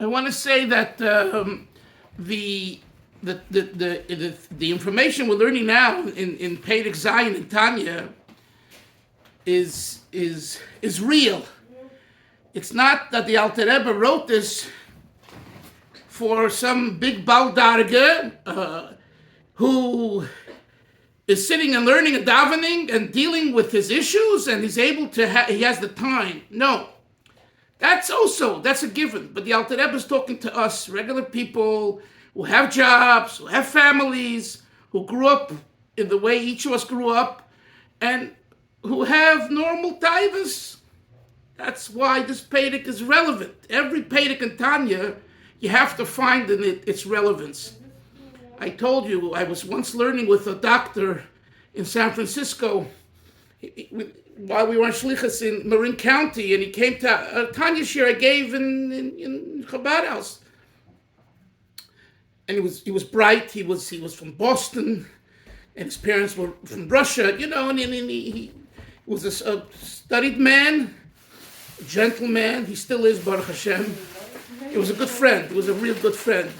I want to say that the information we're learning now in Perek Zayin and Tanya is real. It's not that the Alter Rebbe wrote this for some big Baal Darga who is sitting and learning and davening and dealing with his issues, and he's able to he has the time. No. That's a given. But the Alter Rebbe is talking to us, regular people who have jobs, who have families, who grew up in the way each of us grew up, and who have normal taivas. That's why this Perek is relevant. Every Perek in Tanya, you have to find in it its relevance. I told you, I was once learning with a doctor in San Francisco, while we were on Shlichus in Marin County, and he came to a Tanya shir I gave in Chabad house. And he was bright, he was from Boston, and his parents were from Russia, and he was a studied man, a gentleman. He still is, Baruch Hashem. He was a good friend, he was a real good friend.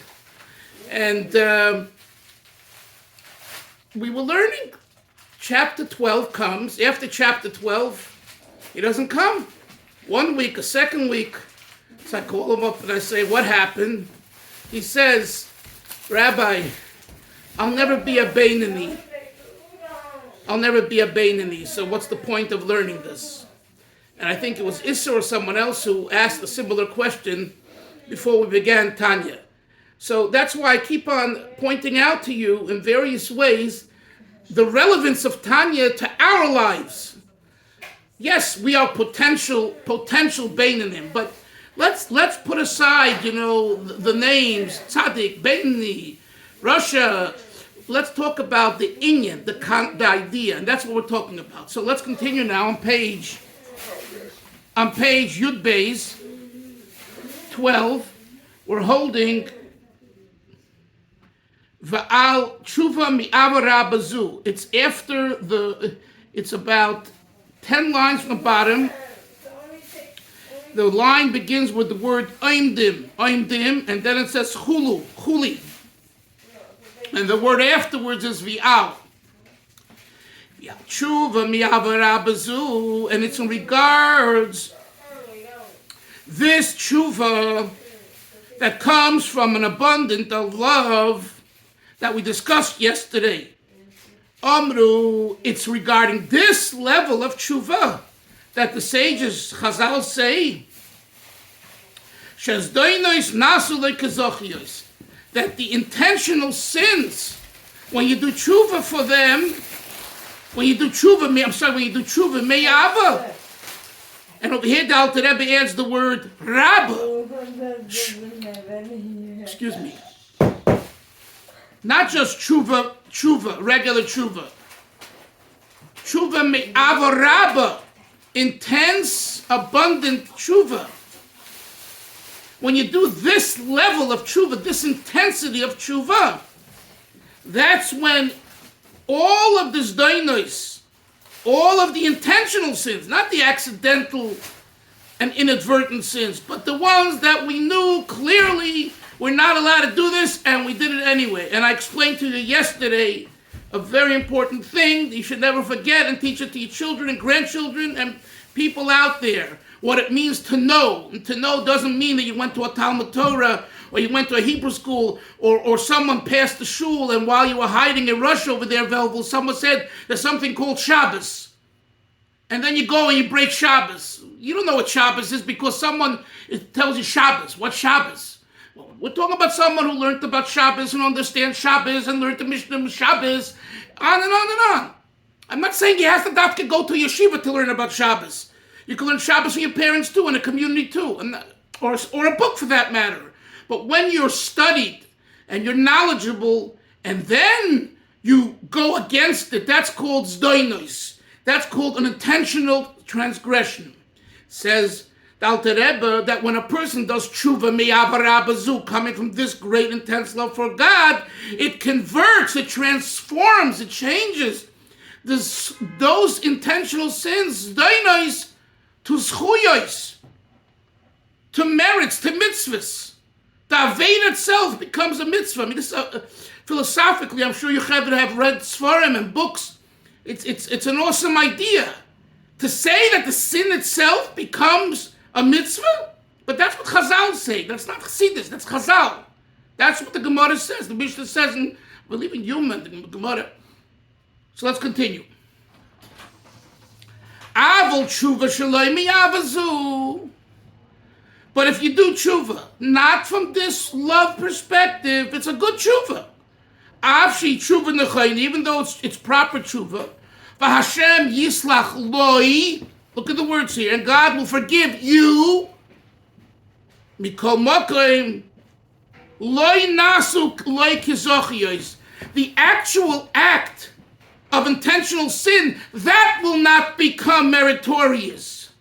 And we were learning. Chapter 12 comes. After chapter 12, he doesn't come. 1 week, a second week. So I call him up and I say, what happened? He says, Rabbi, I'll never be a Beinani. I'll never be a Beinani. So what's the point of learning this? And I think it was Issa or someone else who asked a similar question before we began Tanya. So that's why I keep on pointing out to you in various ways the relevance of Tanya to our lives. Yes, we are potential Beinanim, but let's put aside, the names, Tzaddik, Beinani, Russia. Let's talk about the inyan, the idea, and that's what we're talking about. So let's continue now on page Yud Beis 12. We're holding Va'al Tshuva mi'avara bazu. It's about 10 lines from the bottom. The line begins with the word oimdim, and then it says chuli. And the word afterwards is vi'al. Tshuva mi'avara bazu, and it's in regards this tshuva that comes from an abundance of love that we discussed yesterday. Amru, it's regarding this level of tshuva that the sages, Chazal say, that the intentional sins, when you do tshuva for them, when you do tshuva me'ava, and over here the Alter Rebbe adds the word rabba. Excuse me. Not just tshuva, regular tshuva. Tshuva me'ava rabba, intense, abundant tshuva. When you do this level of tshuva, this intensity of tshuva, that's when all of this dainos, all of the intentional sins, not the accidental and inadvertent sins, but the ones that we knew clearly we're not allowed to do this, and we did it anyway. And I explained to you yesterday a very important thing that you should never forget and teach it to your children and grandchildren and people out there, what it means to know. And to know doesn't mean that you went to a Talmud Torah or you went to a Hebrew school or someone passed the shul, and while you were hiding in Russia over there, Velvel, someone said there's something called Shabbos. And then you go and you break Shabbos. You don't know what Shabbos is because someone tells you Shabbos. What Shabbos? Well, we're talking about someone who learned about Shabbos and understands Shabbos and learned the Mishnah Shabbos, on and on and on. I'm not saying you have to go to yeshiva to learn about Shabbos. You can learn Shabbos from your parents too, in a community too, or a book for that matter. But when you're studied and you're knowledgeable, and then you go against it, that's called zdainos. That's called an intentional transgression. Says the Alter Rebbe that when a person does tshuva mi'avarabazu, coming from this great intense love for God, it converts, it transforms, it changes those intentional sins, zdainos, to zchuyos, to merits, to mitzvahs. The Aveda itself becomes a mitzvah. I mean, this philosophically, I'm sure you have read Svarim and books. It's an awesome idea to say that the sin itself becomes a mitzvah. But that's what Chazal say. That's not Chassidus. That's Chazal. That's what the Gemara says. The Mishnah says, and we're leaving human the Gemara. So let's continue. Avol tshuva shaloi mi'avazu. But if you do tshuva, not from this love perspective, it's a good tshuva. Avshi tshuva nechayin, even though it's proper tshuva. V'Hashem yislach loi. Look at the words here. And God will forgive you. Mikol mokoim loi nasu loi kizochiyos. The actual act of intentional sin, that will not become meritorious.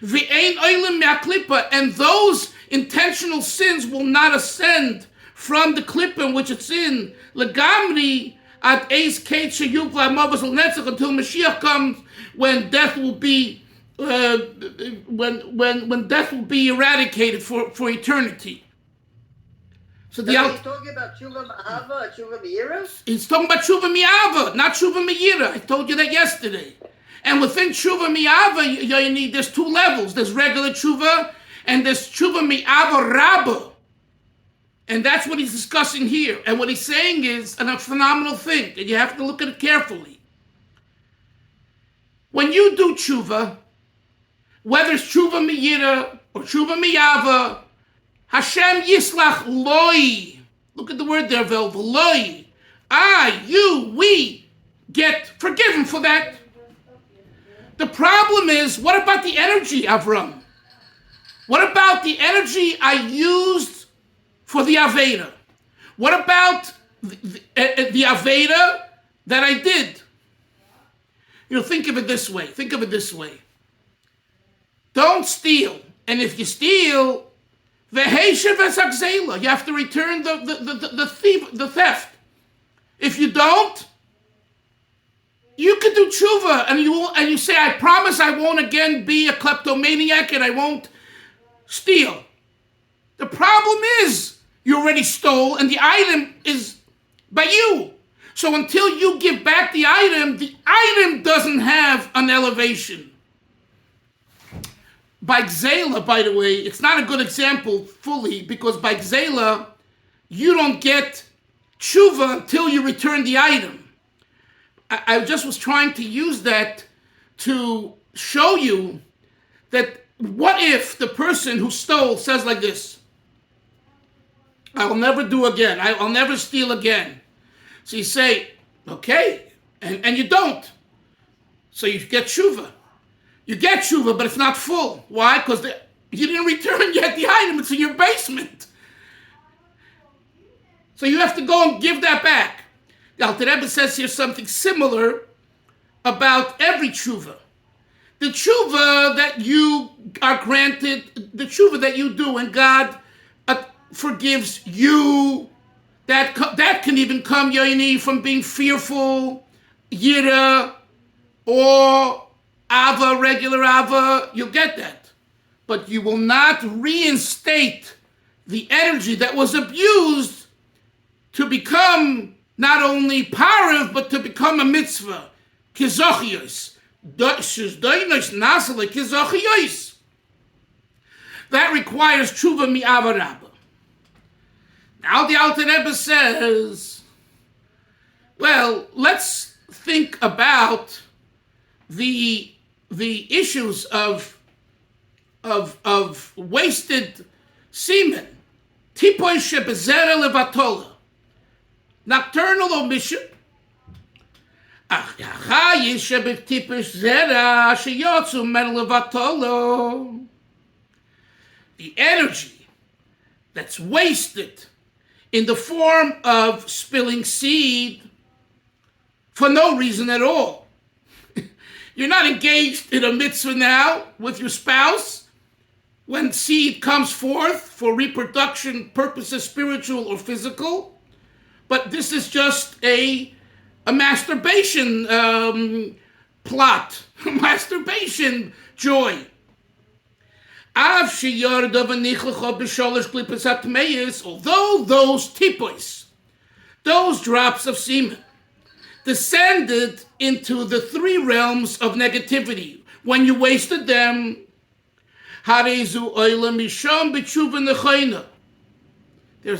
V'ein oilim me'aklipa, and those intentional sins will not ascend from the klipa in which it's in. Legamri at eis kate sheyuv la'mavos l'netzach, until Mashiach comes, when death will be when death will be eradicated for eternity. So he's talking about tshuva ma'ava, tshuva me'ira? He's talking about tshuva mi'ava, not tshuva me'ira. I told you that yesterday. And within tshuva mi'ava, you need, there's two levels. There's regular tshuva, and there's tshuva mi'ava rabba. And that's what he's discussing here. And what he's saying is a phenomenal thing, and you have to look at it carefully. When you do tshuva, whether it's tshuva me'ira or tshuva mi'ava, Hashem yislach loi. Look at the word there, Vel, loi. We get forgiven for that. The problem is, what about the energy, Avram? What about the energy I used for the Aveda? What about the Aveda that I did? Think of it this way. Don't steal. And if you steal, you have to return the theft. If you don't, you can do tshuva, and you say, I promise I won't again be a kleptomaniac and I won't steal. The problem is you already stole and the item is by you. So until you give back the item doesn't have an elevation. By Gzela, by the way, it's not a good example fully, because by Gzela, you don't get tshuva until you return the item. I just was trying to use that to show you that what if the person who stole says like this: I will never do again. I'll never steal again. So you say, okay, and you don't. So you get tshuva. You get tshuva, but it's not full. Why? Because you didn't return yet the item. It's in your basement. So you have to go and give that back. The Alter Rebbe says here something similar about every tshuva. The tshuva that you are granted, the tshuva that you do, and God forgives you, that can even come, Yoini, from being fearful, yira, or ava, regular ava. You'll get that. But you will not reinstate the energy that was abused to become not only parav, but to become a mitzvah. Kizochiyos. That requires tshuva mi'ava rabba. Now the Alter Rebbe says, well, let's think about the issues of wasted semen. Tipoy shebezera levatola. Nocturnal omission. The energy that's wasted in the form of spilling seed for no reason at all. You're not engaged in a mitzvah now with your spouse when seed comes forth for reproduction purposes, spiritual or physical. But this is just a masturbation plot, masturbation joy. Although those tipos, those drops of semen, descended into the three realms of negativity, when you wasted them, there's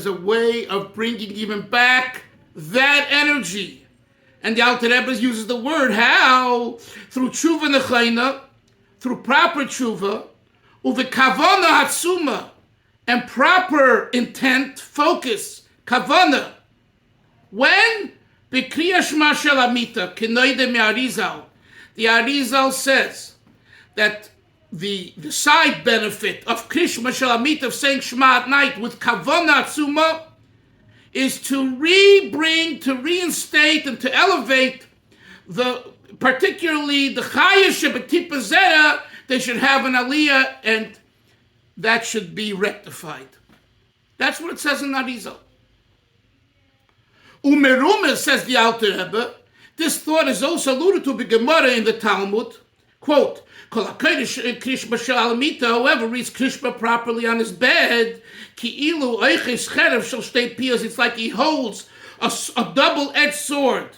a way of bringing even back that energy. And the Alter Rebbe uses the word, how? Through tshuva nechayna, through proper tshuva, uve kavana hatsuma, and proper intent, focus, kavana. When? B'kriya shema shel amita, k'noide me'arizal. The Arizal says that the side benefit of Krishma Shel Amita, of saying Shema at night with Kavana Atzuma, is to reinstate and to elevate particularly the Chaya Shebetipa Zera. They should have an Aliyah, and that should be rectified. That's what it says in Arizal. Umerume, says the Alter Rebbe, this thought is also alluded to by Gemara in the Talmud. Quote, however, reads Krishma properly on his bed, it's like he holds a double-edged sword.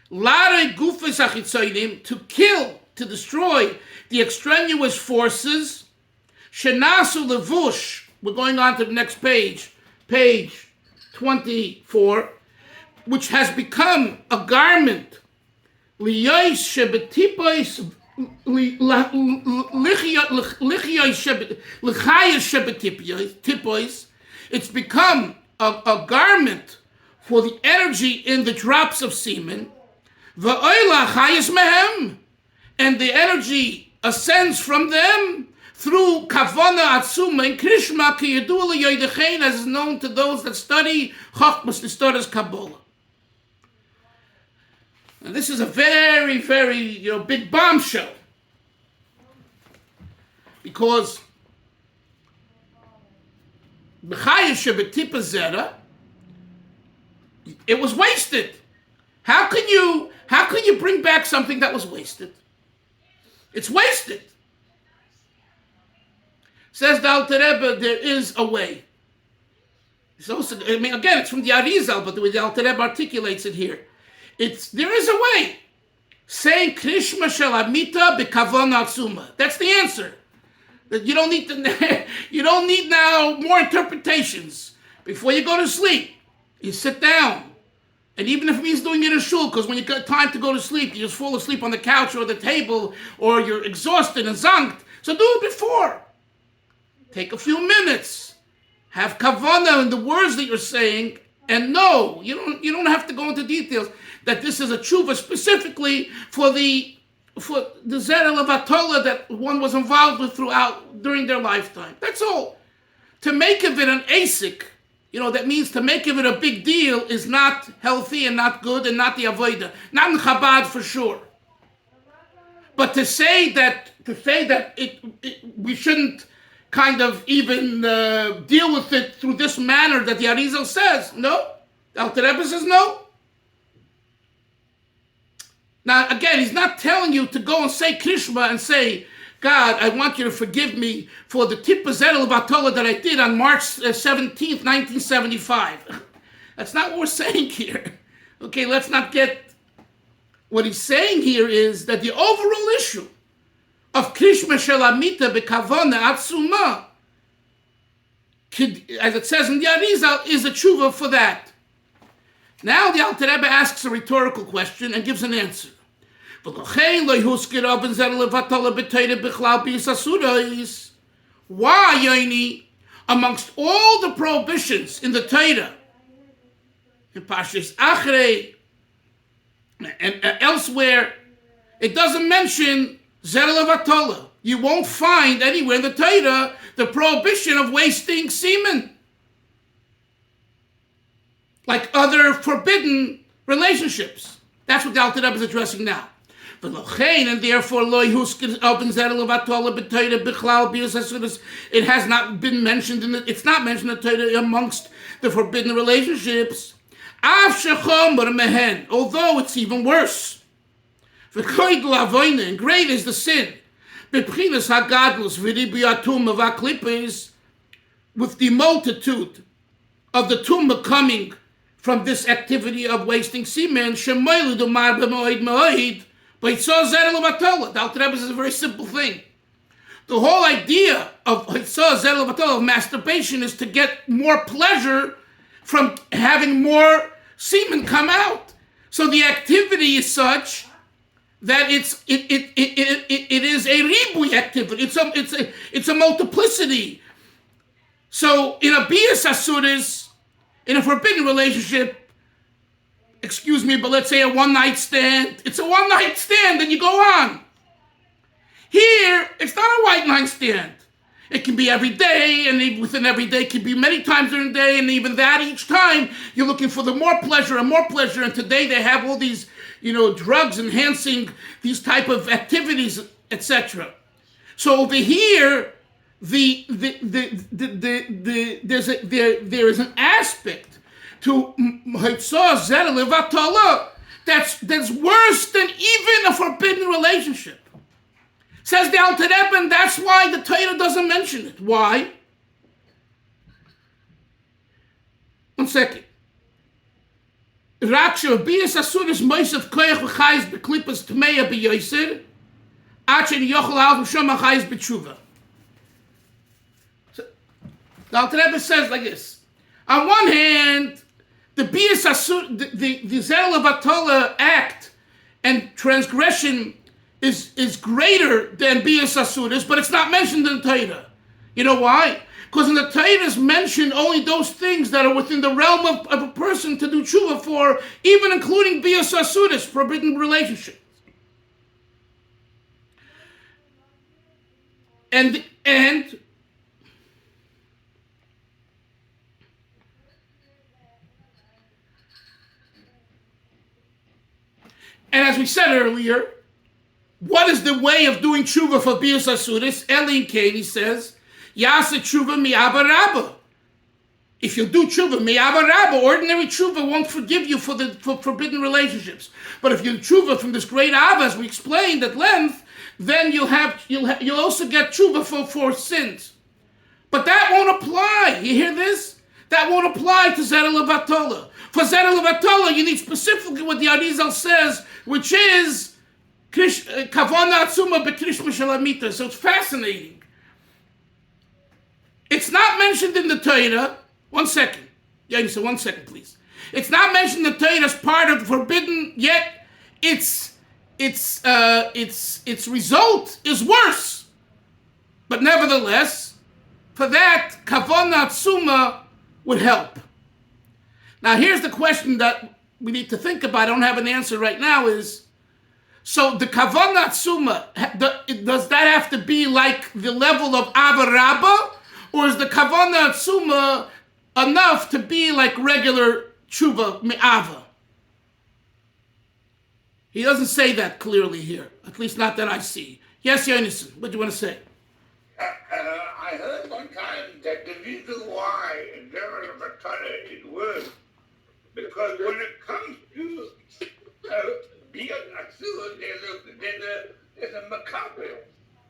To kill, to destroy the extraneous forces. Shenasu levush. We're going on to the next page, page 24, which has become a garment. It's become a garment for the energy in the drops of semen. And the energy ascends from them through kavana atzuma in Krishma, as is known to those that study Chachmas, the studies Kabbalah. And this is a very, very big bombshell, because it was wasted. How can you bring back something that was wasted? It's wasted. Says the Alter Rebbe, there is a way. It's also, again, it's from the Arizal, but the way the Alter Rebbe articulates it here. There is a way. Saying Krishma Shel Amita B'Kavon Atzuma. That's the answer. You don't need now more interpretations. Before you go to sleep, you sit down. And even if it means doing it in shul, because when you got time to go to sleep, you just fall asleep on the couch or the table, or you're exhausted and zankt. So do it before. Take a few minutes. Have kavanah in the words that you're saying, and no, you don't have to go into details that this is a tshuva specifically for the zera levatola that one was involved with during their lifetime. That's all. To make of it an asik, that means to make of it a big deal, is not healthy and not good and not the avodah. Not in Chabad for sure. But to say that we shouldn't kind of even deal with it through this manner that the Arizal says, no. The Alter Rebbe says no. Now, again, he's not telling you to go and say Krishma and say, God, I want you to forgive me for the Tipazet Batola that I did on March 17th, 1975. That's not what we're saying here. Okay, let's not get... What he's saying here is that the overall issue of Krishma Shel Amita B'Kavana Atzuma, as it says in the Arizal, is a tshuva for that. Now the Alter Rebbe asks a rhetorical question and gives an answer. Why, Yaini, amongst all the prohibitions in the Torah, in Pashas Achrei, and elsewhere, it doesn't mention Zer Levatola. You won't find anywhere in the Torah the prohibition of wasting semen, like other forbidden relationships. That's what the Alter Rebbe is addressing now. And therefore, it has not been mentioned it's not mentioned in the Torah amongst the forbidden relationships. Although it's even worse. And great is the sin. Bepchinas hagadlus v'ribiyatum v'aklipes, with the multitude of the tumah coming from this activity of wasting semen, shemoilu dumar b'moed moed, but Hitzah zedel v'atola. The Alter Rebbe is a very simple thing. The whole idea of Hitzah zedel v'atola, of masturbation, is to get more pleasure from having more semen come out. So the activity is such that it is a ribui activity. It's a multiplicity. So in a bias asuris, in a forbidden relationship, excuse me, but let's say a one-night stand, it's a one-night stand and you go on. Here, it's not a one-night stand. It can be every day, and within every day can be many times during the day, and even that each time you're looking for the more pleasure and more pleasure. And today they have all these, drugs enhancing these type of activities, etc. So over here, there is an aspect to Hitzah zedel v'atola that's worse than even a forbidden relationship. Says the Alter Rebbe, and that's why the Torah doesn't mention it. Why? One second. Raksha bias asuris moisav koyach v'chayis b'klipas tmeya b'yoser achen yochel al v'shom achayis b'tshuva. The Alter Rebbe says like this. On one hand, the bias asur, the zedel v'atola act and transgression is greater than bias asuris, but it's not mentioned in the Torah. You know why? Because in the Torah is mentioned only those things that are within the realm of a person to do tshuva for, even including bias asuris, forbidden relationships. And as we said earlier, what is the way of doing tshuva for bias asuris? Elin Kain, says, Yasa tshuva mi'aba rabba. If you do tshuva mi'aba rabba, ordinary tshuva won't forgive you for forbidden relationships. But if you do tshuva from this great Ava, as we explained at length, then you'll also get tshuva for sins. But that won't apply. You hear this? That won't apply to zedel v'atola. For zedel v'atola, you need specifically what the Arizal says, which is kavana atzuma b'krishma shalamita. So it's fascinating. It's not mentioned in the Torah. One second. So 1 second, please. It's not mentioned in the Torah as part of the forbidden, yet its result is worse. But nevertheless, for that, kavana atzuma would help. Now here's the question that we need to think about. I don't have an answer right now. So the kavana atzuma, does that have to be like the level of Ava Rabba, or is the kavana atzuma enough to be like regular tshuva me'ava? He doesn't say that clearly here, at least not that I see. Yes, Yonason, what do you want to say? I heard one time that the reason why in German it works because when it comes to being a steward, there's a macabre.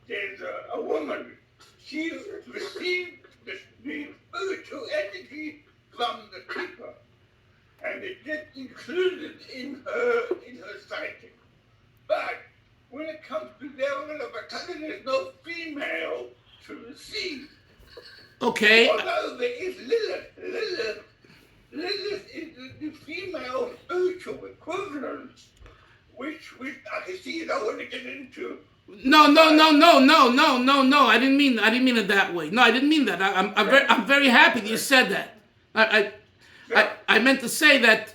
There's a woman. She received the spiritual entity from the keeper, and it gets included in her psyche. But when it comes to there's no female to receive. Okay. Although there is Lilith is the female spiritual equivalent, which I can see you don't want to get into. No. I didn't mean it that way. No, I didn't mean that. I'm very happy that you said that. I meant to say that.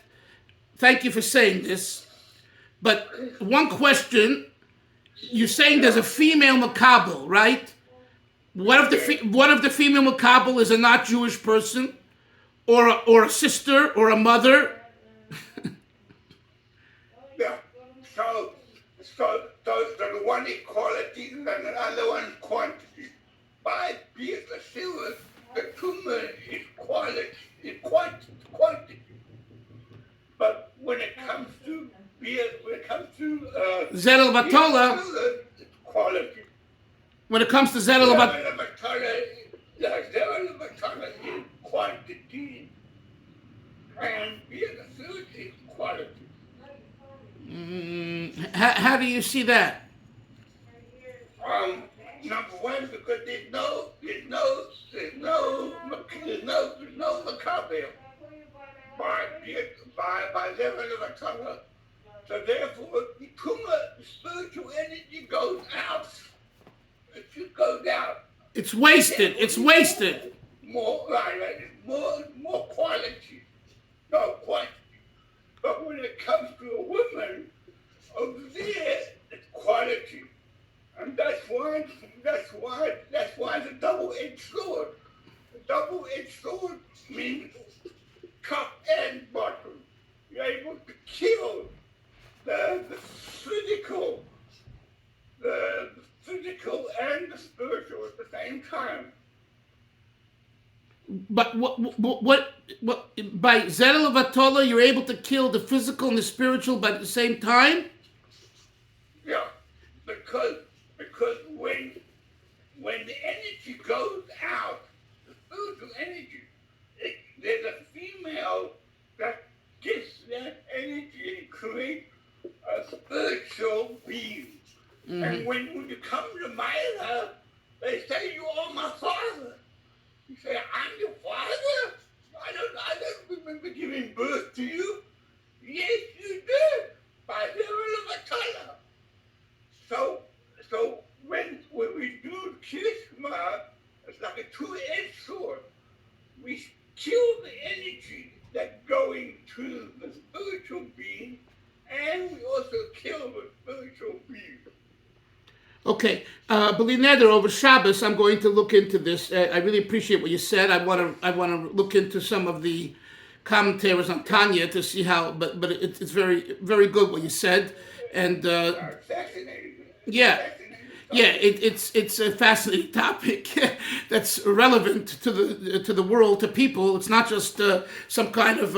Thank you for saying this. But one question: you're saying there's a female makabel, right? What if the female makabel is a not Jewish person, or a sister, or a mother? Yeah. So the one equality and the other one quantity. By being a silver, the tumor is quantity. But when it comes to Zedel v'atola, it's quality. When it comes to Zerel about Zerel is quantity, and Bia is quality. how do you see that? Number one, because there's no macabre by Zerel Vatara. So therefore, the Kuma, the spiritual energy goes out. It should go down. It's wasted. It's wasted. More more quality, no quantity. But when it comes to a woman, over there, it's quality, and that's why the double-edged sword. The double-edged sword means top and bottom. You're able to kill the physical and the spiritual at the same time. But what by Zerel Vatola you're able to kill the physical and the spiritual but at the same time? Yeah, because when the energy goes out, the spiritual energy, there's a female that gets that energy and creates a spiritual being. Mm-hmm. And when you come to Myra, they say you are my father. You say, I'm your father? I don't remember giving birth to you. Yes, you did, by the will of a So when we do Kishma, it's like a two-edged sword. We kill the energy that's going to the spiritual being, and we also kill the spiritual being. Okay, B'li Neder, over Shabbos, I'm going to look into this. I really appreciate what you said. I want to look into some of the commentators on Tanya to see how. But it's very very good what you said, and yeah, it's a fascinating topic that's relevant to the world, to people. It's not just some kind of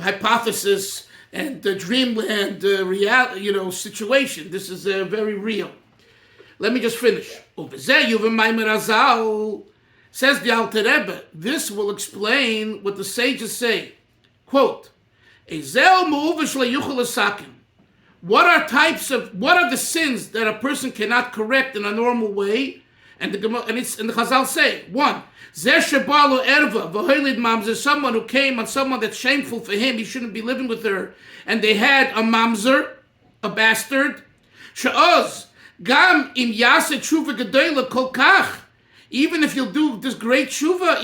hypothesis and the dreamland reality, situation. This is very real. Let me just finish. Says the Alter Rebbe, this will explain what the sages say. Quote, what are the sins that a person cannot correct in a normal way? And the Chazal say, 1, someone who came on someone that's shameful for him, he shouldn't be living with her, and they had a Mammzar, a bastard. Even if you'll do this great tshuva,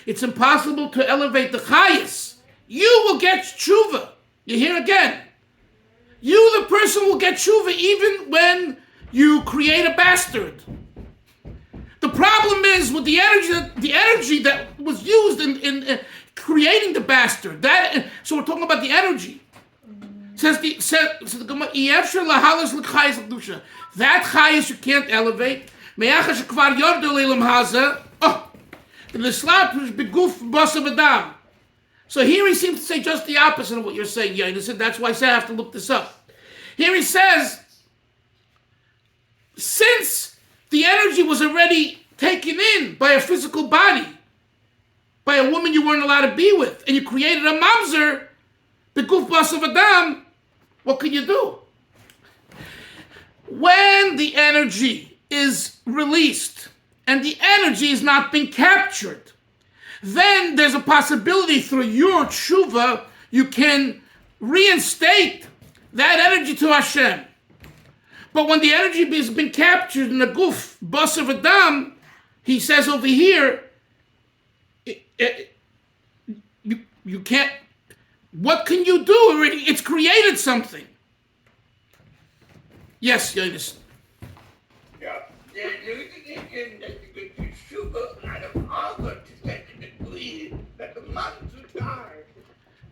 it's impossible to elevate the chayas. You will get tshuva. You hear again? You, the person, will get tshuva even when you create a bastard. The problem is with the energy that was used in creating the bastard. So we're talking about the energy. Says the Gemara, that chayas you can't elevate. So here he seems to say just the opposite of what you're saying, Yonason. That's why I said I have to look this up. Here he says, since the energy was already taken in by a physical body, by a woman you weren't allowed to be with, and you created a Mammzar, the guf bas of Adam, what can you do? When the energy is released and the energy is not being captured, then there's a possibility through your tshuva you can reinstate that energy to Hashem. But when the energy has been captured in the guf bas of Adam, he says over here, you can't. What can you do already? It's created something. Yes, Yonis. Yeah, there is an engine that you could do Teshuva out of Harvard to such a degree that the Mammzar died.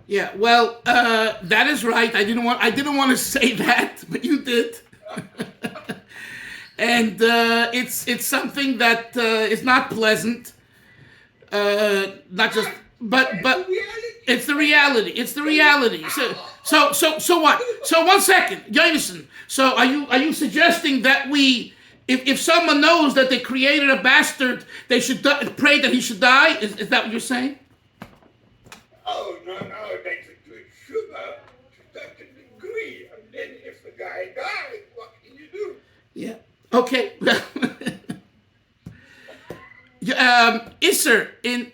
Yeah, well, that is right. I didn't want to say that, but you did. And it's something that is not pleasant. Not just, but reality. It's the reality. It's the reality. So what? So 1 second, Jonathan. So are you suggesting that if someone knows that they created a bastard, they should pray that he should die? Is that what you're saying? Oh, no, they should do Teshuva to such a degree. And then if the guy dies, what can you do? Yeah. Okay. Isser, in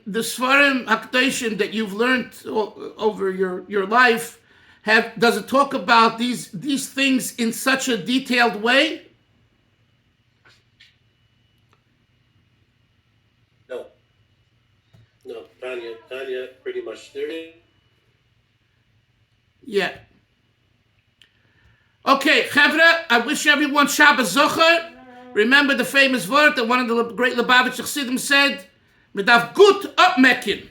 the Svarim Hakdoshim that you've learned over your life, does it talk about these things in such a detailed way? No, Tanya, pretty much there is. Yeah. Okay, Chevra, I wish everyone Shabbos Zocher. Remember the famous word that one of the great Lubavitch Chassidim said, "Medav gut upmekin."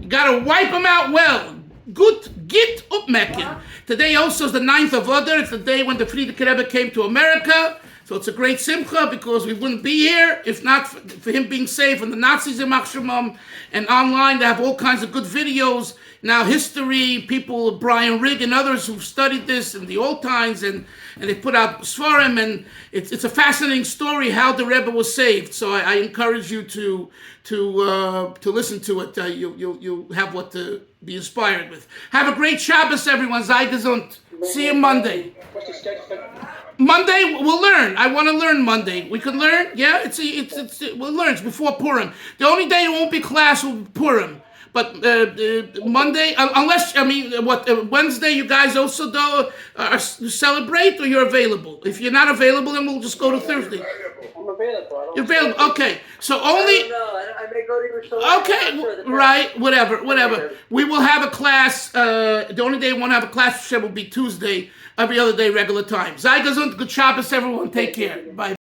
You gotta wipe them out well. Gut git upmekin. Today also is the 9th of Adar. It's the day when the Frierdiker Rebbe came to America. So it's a great simcha because we wouldn't be here if not for him being saved from the Nazis in Machshemam. And online they have all kinds of good videos. Now history, people, Brian Rigg and others who've studied this in the old times, and they put out Svarim, and it's a fascinating story how the Rebbe was saved. So I encourage you to listen to it. You'll have what to be inspired with. Have a great Shabbos, everyone. Sei gesund. See you Monday. Monday we'll learn. I want to learn Monday. We can learn. Yeah, we'll learn. It's before Purim. The only day it won't be class will be Purim. But Monday, unless Wednesday, you guys also celebrate, or you're available. If you're not available, then we'll just go to Thursday. I'm available. You're available. Okay. So only. I may go to your show. Okay. Right. Whatever. We will have a class. The only day we won't have a class will be Tuesday. Every other day, regular time. Sei gesund. Good Shabbos, everyone. Take care. Bye.